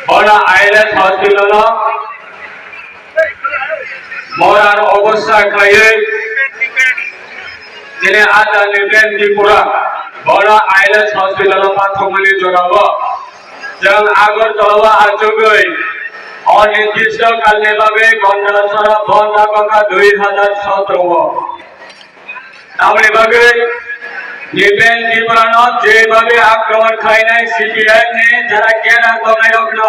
বড় eyelet hospital মরার অবস্থা খাইয়ে যিনি আদা নিবেন ত্রিপুরা বড় আইলেট হসপিটাল পাথমনি জড়াব जों আগরতলা আজগৈ অনির্দিষ্টকালে ভাবে গন্ডাছড়া বন্ধ করা 2017 তামনি ভাবে নিবেন ত্রিপুরা যেভাবে আক্রমণ খাই নাই সিপিআই নে যারা কেনা কমাই রকন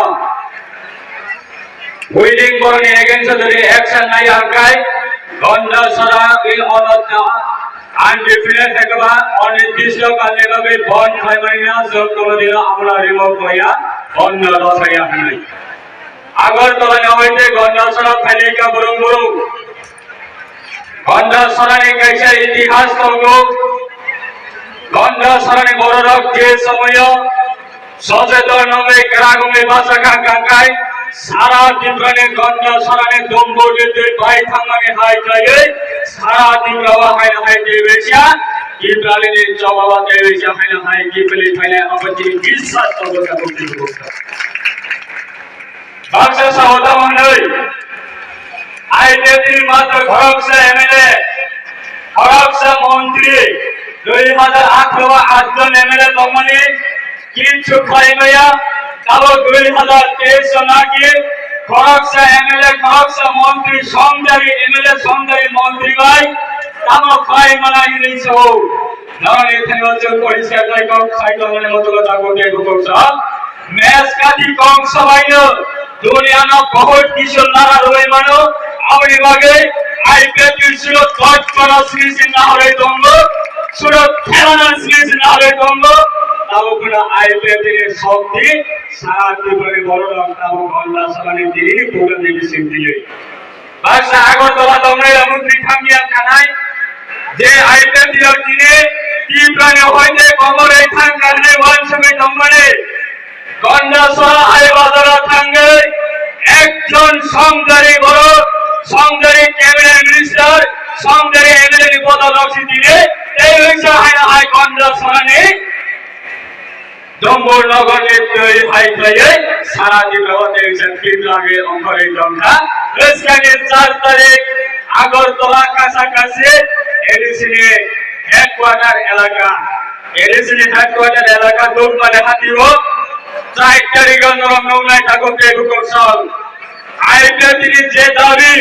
হুইলিং বরনি এগেন্স্ট ধরে অ্যাকশন নাই আকাই গন্ডাছড়া এই অনত আনডিফিনিট থাকবা অনির্দিষ্টকালে ভাবে বন্ধ খাই মাইনা যোগ করে দিল আমরা রিমুভ হইয়া বন্ধ রসাইয়া নাই আগরতলা হইতে গন্ডাছড়া ফেলিকা বরং বরং গন্ডাছড়ার কাইসা ইতিহাস তগো গন্ডাছড়ার বড় রক যে সময় সচেতন হবে গ্রামে বাসা কাকাই সারা দিনখানে গন্ডাছড়ানে দম্বলিতে ভাই থামানে হাই যায় সারা দিন বাবা হাই হাই দেবেশা কি প্রালিনে জবাবা দেবেশা হাই হাই কি প্লে ফাইলে আপনি বিশ্বাস তগো করতে ভাষা সহদা মন্ডল আইতেদিন মাত্র খড়গসা এমএলএ খড়গসা মন্ত্রী 2018 আটজন এমএলএ দমনে কিছু খাইমায়া তাও 2023 নাকি খড়গসা এমএলএ খড়গসা মন্ত্রী সংদারি এমএলএ সংদারি মন্ত্রী ভাই তাও খাইমানা ইনিছো নন এখানে হচ্ছে পরিষ্কার তাই কম খাইমানের মতো কথা বলতে বলছো मैच का दी कौन सवाइनो दुनिया ना बहुत किशोर नारा रोए मानो आवड़ी वागे आईपीएल की सुरत कट करा सीरीज ना हरे दोंगो सुरत खेलाना सीरीज ना हरे दोंगो ताऊ पुना आईपीएल के शक्ति सारा दिवरे बड़ो ताऊ गंदा सवाने दी पूरा देवी सिंधी बस আগরতলা দমনে মন্ত্রী খামিয়া কানাই যে আইপিএল দির দিনে টিম প্রাণে হইতে কমর এই থান কানে ওয়ান সঙ্গে দমনে গন্ডাছড়া হাইবাজার থাঙ্গে একজন সংদারি বড় সংদারি ক্যাবিনেট মিনিস্টার সংদারি এমএলএ পদক রাখছি দিলে এই হইছে হাই গন্ডাছড়া নে দম্বর নগরে তৈরি হাই খাইয়ে সারা দিন রহতে হইছে তিন লাগে অঙ্করে সংখ্যা আজকে 4 তারিখ আগরতলা কাছাকাছি এডিসিনে হেডকোয়ার্টার এলাকা এডিসিনে হেডকোয়ার্টার এলাকা দৌড়মালে হাতিও 4 তারিখ নরমনাই ঠাকুরকে গুকসল আইপিএল তিনি যে দাবি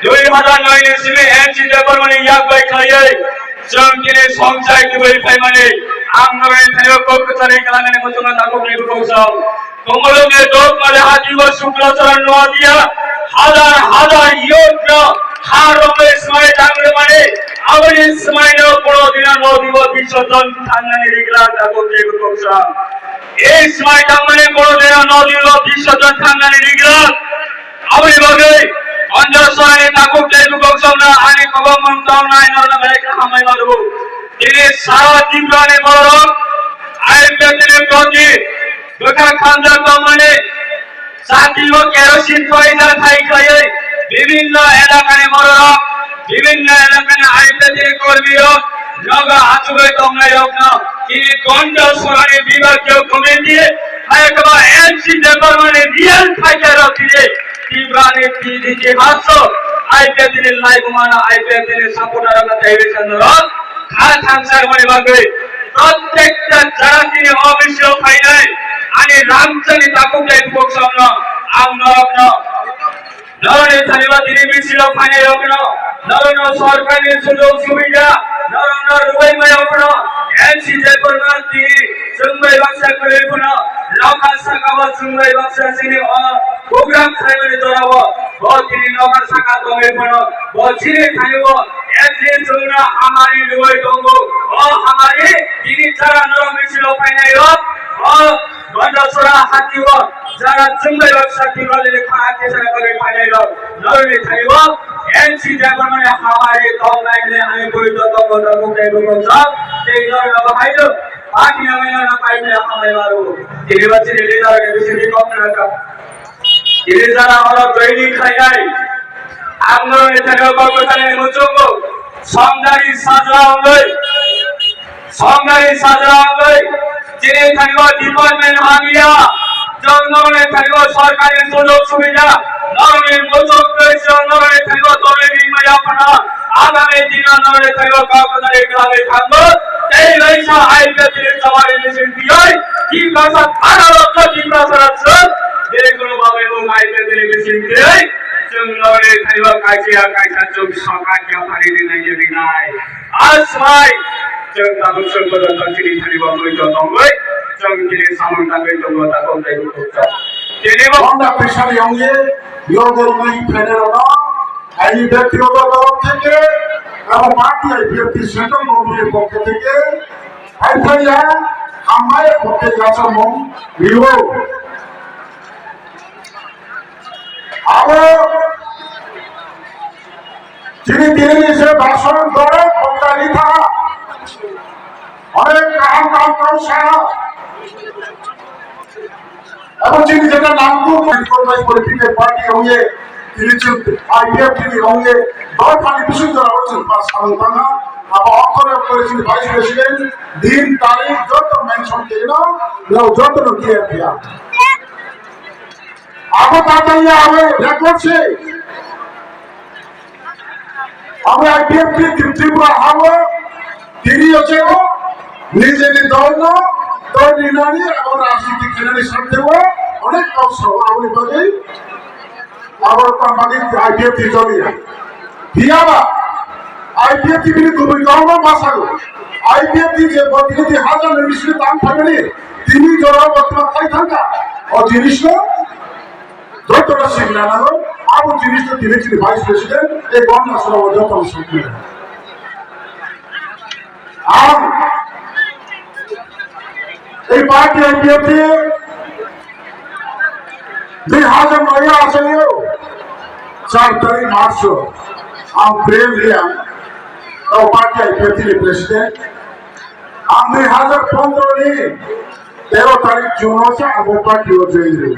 2009 ইসিলে এনসি দেবরমানি ইয়াক বাই খাইয়ে জঙ্গিনে সংসাই দুই ফাইমানে আমনরে থায়ো কোকতারে কালানে মতনা ঠাকুরকে গুকসল কমলনে দৌড়মালে হাতিও শুক্লাচরণ নদিয়া হাজার হাজার ইয়োগ্য হারমে সময় ডাঙ্গরে মানে আবরি সময় ন বড় দিনা নদীব বিসর্জন থানানে রিগলা ঠাকুরকে গুকসল এই সময়টা মানে বড় দেনা নদীর বিসর্জন থানানে রিগলা আবরি বাগে অঞ্জসনে ঠাকুরকে গুকসল না আনি কবম মন্তাও নাই নরনা ভাইকা হামাই মারবো তিনি সারা দিনখানে বড় আইপিএলের প্রতি দেখা খানজা দমনে সাথীও কেরোসিন পয়সা খাই খাইয়ে বিভিন্ন এলাকায় বড় বিভিন্ন এলাকায় আইপিএলের কর্মীরা লগা আচুবে দমনাই রকন তিনি গন্ডাছড়ার বিভাগীয় কমিটি একবার এনসি দেবরমানে রিয়েল ফাইটার রাখিলে তীব্রানে দিকে হাসো আইপিএলের লাইভ মানা আইপিএলের সাপোর্টাররা দেবেচন্দ্র খানসার মানে ভাবে প্রত্যেকটা যারা তিনি অবশ্যই ফাইনাল আনি রামচন্দ্র তাকুকে বকসামনা আমনরকন নরনে থানিবা তিনি মিছিল ফাইনাল রকন নরন সরকারি সুযোগ সুবিধা নরন রুবাইময় রকন এনসি দেবরমান তিনি সুংবাই বাক্সা করে কোন লকা শাখাবা সুংবাই বাক্সা সিনি প্রোগ্রাম খাইবে দরাব তিনি লকা শাখা দমে কোন বছিরে খাইব একদিন সুনা আমারি রুবাই দঙ্গো ও আমারি তিনি যারা নরম মিছিল ফাইনাল ও গন্ডাছড়া হাতিও যারা সুংবাই বাক্সা দিবালে খাতে সারা করে ফাইনাল নরনে খাইব এনসি দেবরমানে আমারি দমনাইলে আমি বইতো দঙ্গো কোকে বকসা এই নরম ভাইলো পার্টি নামেনা না পাইলে আমায় মারবো নির্বাচন লিডারকে বেশি কম রাখা এই যারা আমরা দৈনিক খাই নাই আমরা এখানে কলকাতায় মুচঙ্গ সংদারি সাজরা হই যিনি থাকবে ডিপার্টমেন্ট ভাঙিয়া জনগণে থাকবে সরকারি সুযোগ সুবিধা নরমে মজুক করেছে নরমে থাকবে তবে বিনিময় আপনারা আগামী দিন নরমে থাকবে কাউকে গ্রামে থাকবে এই রইছে আইপিএল সবার মিশন দিয়ে কি ভাষা আদালত কি ভাষা আছে যেগুলো ভাবে এবং আইপিএল মিশন দিয়ে জনগণে থাকবে কাইছা যোগ সরকারকে পারি নাই আজ ভাই জনতা বংশর পদত তিনি থাকবে মইতো তঙ্গই জনগণে সামন্তা কইতো কথা কোনটাই করতে তিনি আমরা পেশারি অঙ্গে বিয়োগের নাই ফেডারেল এই ব্যক্তিগত তরফ থেকে এবং পার্টি আইপিএফটি সেন্ট্রাল গভর্নমেন্টের পক্ষ থেকে আইপিএল আমায় পক্ষে গাছের মন বিয়োগ আরো যিনি দিল্লি এসে ভাষণ করে বক্তা লিখা অনেক কাম সারা এবং যিনি যেটা নাম পলিটিক্যাল পার্টি হয়ে আইপিএফটি হয়ে দলখানি বিশুদ্ধ রয়েছেন সাধারণ আবার অক্ষরে করেছেন ভাইস প্রেসিডেন্ট দিন তারিখ যত মেনশন কেন যত দিয়ে দিয়া আবার তাড়াতাড়ি আমি রেকর্ডছে আমি আইপিএফটি ত্রিপুরা হবো তিনি হচ্ছে নিজের দল না দল নির্ণয় এবং রাজনীতিক কেন্দ্রের সাথেও অনেক অবসর আমি বলি আবার কোম্পানি আইপিএফটি চলিয়ে দিয়াবা আইপিএফটি বিলি খুবই কম মাসালো আইপিএফটি যে প্রতিনিধি হাজার নির্বিশেষে দাম থাকবে তিনি জড়ো বর্তমান তাই থাকা ও জিনিসটা যতটা শিখলে না আবার জিনিসটা তিনি তিনি ভাইস প্রেসিডেন্ট এই গণনা সভা যত শিখলেন আর এই পার্টি আইপিএফটি 2009 আসলে 4 তারিখ মার্চ हम प्रेम लिया तो पार्टी आईपीएफटी प्रेसिडेंट हम 2015 ने 13 तारीख जून से अब पार्टी हो जाएगी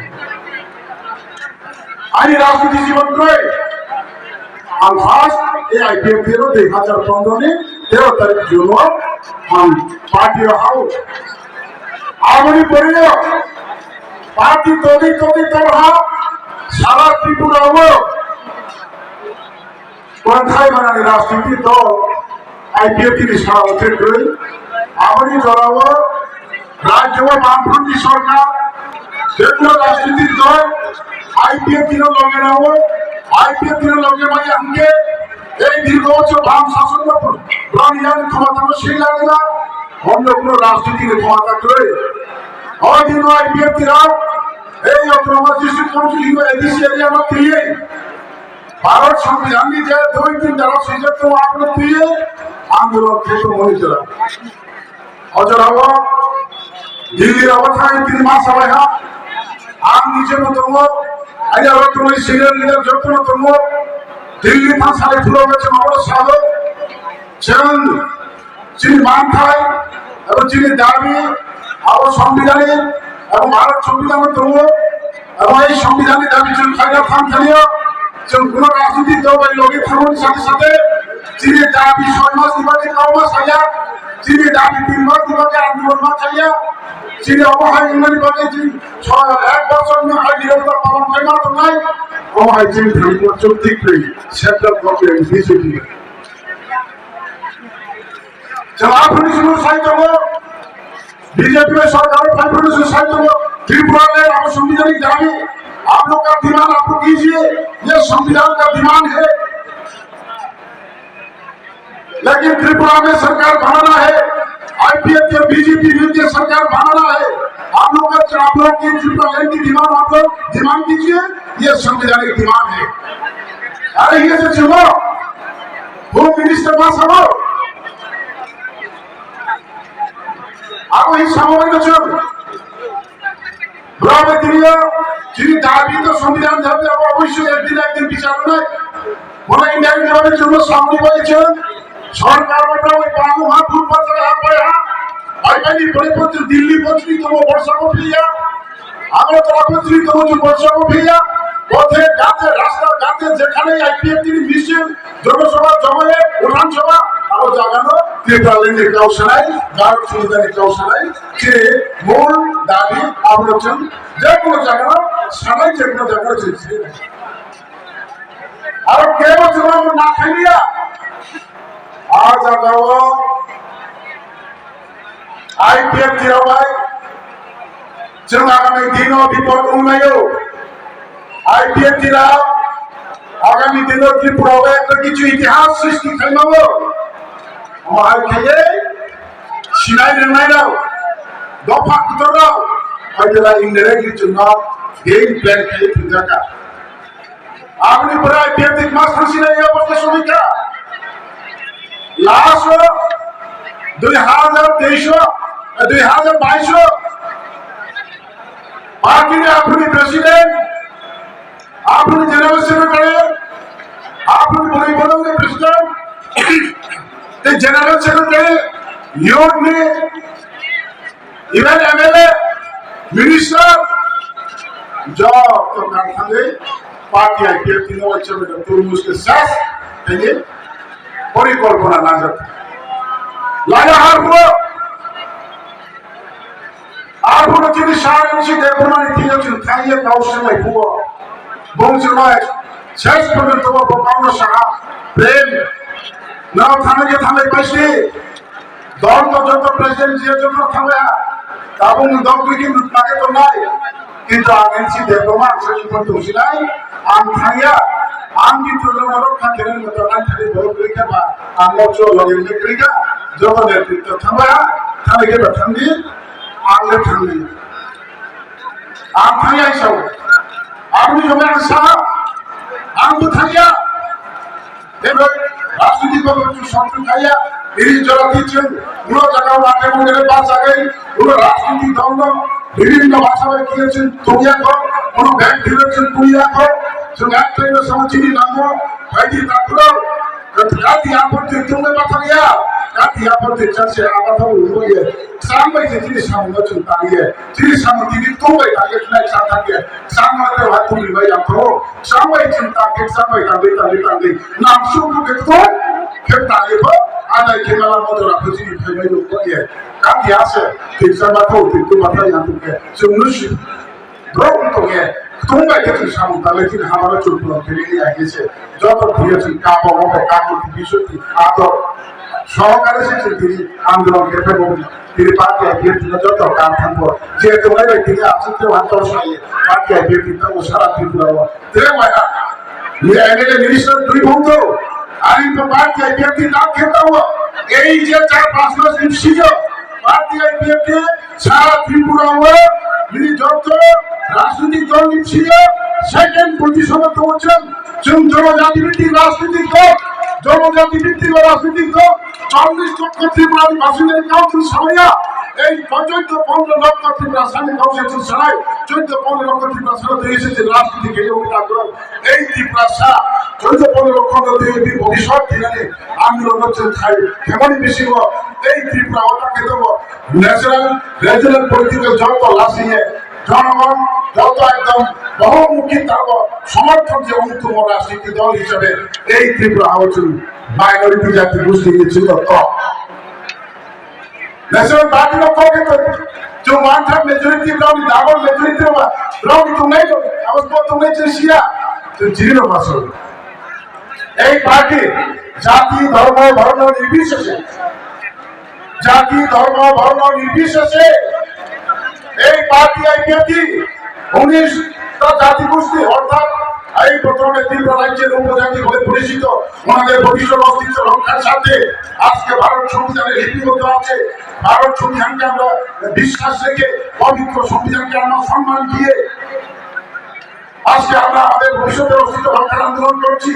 आई राजनीति जीवन को हम फास्ट ये आईपीएफटी रो 2015 ने 13 तारीख जून हम पार्टी हाउ आमनी पड़े पार्टी तोड़ी तरह सारा त्रिपुरा हो কোথায় বানানি রাজনীতি দল আইপিএফটি সভাপতি করি আমি জড়াবো রাজ্য বামপন্থী সরকার যেগুলো রাজনীতির দল আইপিএফটি লগে নেব আইপিএফটি লগে মানে আমাকে এই দীর্ঘ বছর বাম শাসন রণিয়ান ক্ষমতা সেই লাগে না অন্য কোনো রাজনীতির ক্ষমতা করে অদিন আইপিএফটিরা এই October district council ADC area দিয়ে भारत संविधान की जो 2-3 जगह सुझाव तो आपने दिए आंदोलन के तो मोहित चला और जो रहा दिल्ली अवस्था है 3 मास समय है आम नीचे में तुमको अरे अगर तुम्हारी सीनियर लीडर जो तुमको दिल्ली था सारे फुलों में चमारो सालो चंद जिन मान था और जिन दाबी और संविधान और भारत संविधान में तुमको और ये संविधान दाबी जिन खाया थाम चलिए जो गुना राजनीति दल भाई लोग थामन साथे साथे जिने दाबी 6 मास दिबाके 9 मास आया जिने दाबी 3 मास दिबाके आंदोलन मा खाया जिने अबहाय इमानी बाके जिन 1 বছর में हाई निरंतर पालन करना तो नहीं अबहाय जिन धर्म चुक्ति करी सेंट्रल गवर्नमेंट बीजेपी जब आप सुनो साहित्य को बीजेपी में सरकार फाइल साहित्य को त्रिपुरा में आप संविधानिक दाबी आप लोग का डिमांड आपको कीजिए ये संविधान का डिमांड है लेकिन त्रिपुरा में सरकार बनाना है आईपीएफ के बीजेपी मिलकर सरकार बनाना है आप लोग की त्रिपुरा लैंड की डिमांड आप लोग डिमांड कीजिए ये संविधानिक डिमांड है अरे ये से चलो होम मिनिस्टर पास आओ आपको इस सामने चलो গ্রামে দিলিও যিনি দাবি তো সংবিধান দাবি অবশ্যই একদিন বিচার নয় বলে ইন্ডিয়ান গ্রামের জন্য সামনে বলেছেন সরকার ওটা ওই বাবু হাত ফুটপাতে হাত পায় আইপানি পরিপত্র দিল্লি পত্রিতম বর্ষাকো ফিয়া আমরা তো পত্রিতম বর্ষাকো ফিয়া পথে গাতে রাস্তা গাতে যেখানে আইপিএফটি মিশন জনসভা জমায়ে বিধানসভা আরো জাগানো ত্রিপুরালিনের কাউসারাই ভারত সংবিধানের কাউসারাই যে মূল দাবি আবরোচন যে কোনো জাগানো সারাই যে কোনো জাগানো চলছে আর কে বলছে না খাইয়া আর জাগাও IPF tirabay जों आगामी दिनों विपद उन्नायो IPF tirab आगामी दिनों त्रिपुराव एक किछु इतिहास सृष्टि खालामो माय खाये सिनाय रोंनायाव दफा कुतराव आइला इनडाइरेक्टली जोंना गेम प्लान खाये थिजाका आगनि परा IPF tik मास थांसिनाय अबस्था समिका लास्ट 2022 पार्टी ने अपनी प्रेसिडेंट अपनी जनरल सेक्रेटरी अपनी बड़ी बड़ों प्रेसिडेंट ते जनरल सेक्रेटरी यूथ में इवन MLA मिनिस्टर जो तो करते पार्टी IPF तीनों अच्छे में तुरमुस के साथ ये परिकल्पना ना जाता लाया हार हुआ आपुन जिनि सारेंसि देखुनानै थियोजों थायो गावसोरनाय हुआ बंजोंनाय शेष पर्यन्त गावनो साहा प्रेम न थानाय थानाय बायसि दल तो जत प्रेसिडेंट जे जत थाया ताबुं दलगिरि नागे तो नाय किन्तु आगेनसि देखुमा सेलिफोर दंसिनाय आं थाया आं किन्तु लोगोर खाथिरन मत आं थारि बहुत गैखाबा आं मचो लगेन गैखा जत नेतृत्व थाया थानाय के थांदि आंले थांदि आं थाया हिसाब आंनि जमे आं साहा आंबो थाया एबे राजनीतिक बाबू संतु थाया এই জলতিচন পুরো জায়গা মাঠে মন্দিরে বাস আগে পুরো রাজনীতিক দল বিভিন্ন ভাষায় কিয়েছেন তুমিয়া কর কোন ব্যাংক দিয়েছেন তুমিয়া কর সঙ্গে একটা সমাজীবী নাম ভাইজি তাকুরো কাতি আপত্তি তুমি বাতালিয়া কাতি আপত্তি চাষে আবাদ হয়ে সামনে যে জিনিস সামনে দাঁড়িয়ে জিনিস সামনে তিনি তুমি দাঁড়িয়ে নাই সাথে সামনে হাত তুমি ভাই আপো সামনে চিন্তা কে সামনে দাঁড়িয়ে নাম শুরু দেখতো খেলতা লিখো ada kemala modora kujini phayo koye kati ase tisaba ko titu bata yantu ke sumushi drop to ke tumba ke samu talekin hamara chutlo kiri agese joto thiyesi kapo mobe kapo bishoti ato সহকারে সেটি তিনি আন্দোলন কেটে বলি তিনি party IPF যত কাম থাকবো যে তোমার তিনি আসতে ভাত সাইয়ে পার্টি আইপিএফ তো সারা ত্রিপুরা তে মায়া এমএলএ মিনিস্টার দুই বন্ধু আমি তো পার্টি আইপিএফ নাম খেতা হওয়া এই যে 4-5 মাস ছিল পার্টি আইপিএফ সারা ত্রিপুরা তিনি যত রাজনৈতিক দল ছিল সেকেন্ড পজিশনে পৌঁছেন জনজাতি ভিত্তিক রাজনৈতিক দল জনজাতি ভিত্তিক রাজনৈতিক দল 40 লক্ষ ত্রিপুরার বাসিন্দাদের কাউন্সিল সভায়া এই 14-15 লক্ষ ত্রিপুরা স্থানীয় কাউন্সিল সভায় 14-15 লক্ষ ত্রিপুরা সভায় এসেছে রাজনীতি খেলে উঠা এই ত্রিপুরা 14-15 লক্ষ দিয়ে ভবিষ্যৎ দিনে আন্দোলন হচ্ছে খাই কেমন বেশি এই ত্রিপুরা ওটাকে দেবো ন্যাশনাল রিজিওনাল পলিটিক্যাল যত লাসিয়ে জনগণ যত একদম বহুমুখী থাকবো সমর্থন যে অন্যতম রাজনীতি দল হিসেবে এই ত্রিপুরা হচ্ছে মাইনরিটি জাতি গোষ্ঠী ছিল তো ন্যাশনাল পার্টি লোককে তো जो one third majority brown double majority होगा ब्राउन तो नहीं हो अवस्था तो नहीं चेसिया तो जीरो मासो এই পার্টি জাতি ধর্ম বর্ণ নির্বিশেষে জাতি ধর্ম বর্ণ নির্বিশেষে এই পার্টি আইপিএফটি 19টা জাতি গোষ্ঠী অর্থাৎ এই প্রথমে ত্রিপুরা রাজ্যের উপজাতি বলে পরিচিত ওনাদের ভবিষ্যৎ অস্তিত্ব রক্ষার সাথে আজকে ভারত সংবিধানে লিপিবদ্ধ আছে ভারত সংবিধানকে আমরা বিশ্বাস রেখে পবিত্র সংবিধানকে আমরা সম্মান দিয়ে আজকে আমরা আমাদের ভবিষ্যতের অস্তিত্ব রক্ষার আন্দোলন করছি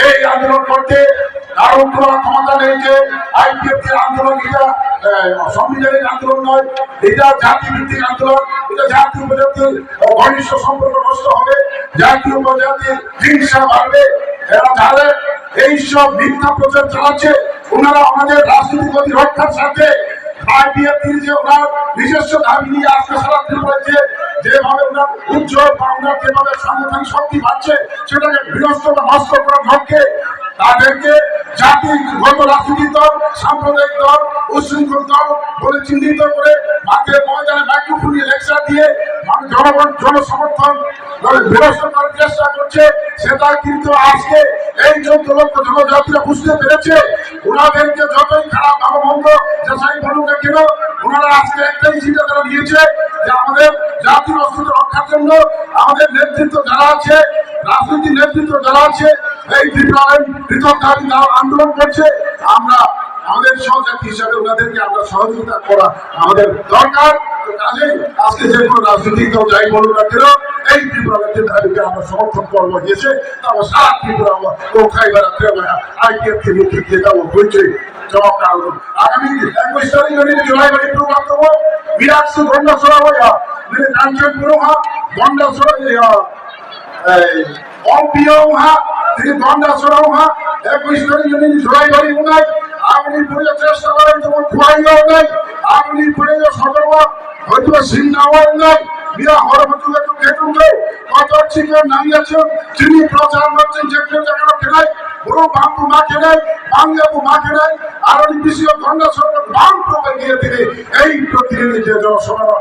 এই আন্দোলন করতে কারো কোনো ক্ষমতা নেই যে আইপিএফ আন্দোলন এটা সংবিধানিক আন্দোলন নয় এটা জাতিভিত্তিক আন্দোলন এটা জাতি উপজাতির ঘনিষ্ঠ সম্পর্ক নষ্ট হবে জাতি উপজাতির হিংসা বাড়বে এরা যারা এইসব মিথ্যা প্রচার চালাচ্ছে ওনারা আমাদের রাজনৈতিক অধিকার রক্ষার সাথে আইপিএফ যে ওনার নিজস্ব দাবি নিয়ে আজকে সারা ত্রিপুরাতে যেভাবে ওনার উজ্জ্বল বা ওনার যেভাবে সাংগঠনিক শক্তি পাচ্ছে সেটাকে বিনষ্ট বা নষ্ট করার লক্ষ্যে তাদেরকে জাতিগত রাজনৈতিক দল, সাম্প্রদায়িক দল, উশৃঙ্খল দল বলে চিহ্নিত করে মাঠে ময়দানে মাইক্রোফোন নিয়ে লেকচার দিয়ে জনগণ জনসমর্থন বিনষ্ট করার চেষ্টা করছে। সেটা কিন্তু আজকে এই 14 লক্ষ জনজাতিরা বুঝতে পেরেছে। ওনাদেরকে যতই খারাপ ভালো মন্দ যাচাই বলুক না কেন, ওনারা আজকে একটাই চিন্তাধারা নিয়েছে যে আমাদের জাতির অস্তিত্ব রক্ষার জন্য আমাদের নেতৃত্ব যারা আছে, রাজনৈতিক নেতৃত্ব যারা আছে, এই বিপ্লবের পৃথক দাবি তারা আন্দোলন করছে, আমরা আমাদের সহযাত্রী হিসাবে ওনাদেরকে আমরা সহযোগিতা করা আমাদের দরকার। কাজে আজকে যে কোনো রাজনৈতিক দল যাই বলুন না কেন, এই বিপ্লবের দাবিকে আমরা সমর্থন করবো গিয়েছে। তারপর সারা ত্রিপুরা ও খাইবার আইপিএফ কে মুখে দিয়ে যাবো হয়েছে জবাব কারণ আগামী 21 তারিখ জুলাই বাড়ি প্রোগ্রাম দেবো বিরাটসু গন্ডা সরা হইয়া মেরে কাঞ্চন পুরোহা গন্ডা সরা অম্পিয়হা তিনি গন্ডা সরাহা 21 তারিখ জুলাই বাড়ি উনাই আপনি পড়ে চেষ্টা করেন যেমন খুয়াইয়াও নাই আপনি পড়ে সদর্ব হয়তো সিংনাওয়াল নাই মিয়া হরমতুল্লাহ খেতুকে কত চিকে নামিয়েছে যিনি প্রচার করছেন যে কেউ জায়গা খেলায় বড় বাংলা মা খেলায় বাংলাবু মা খেলায় আর ওই বিশ্ব গন্ডা সরকার বাম প্রবে গিয়ে তিনি এই প্রতিনিধি যে জনসভা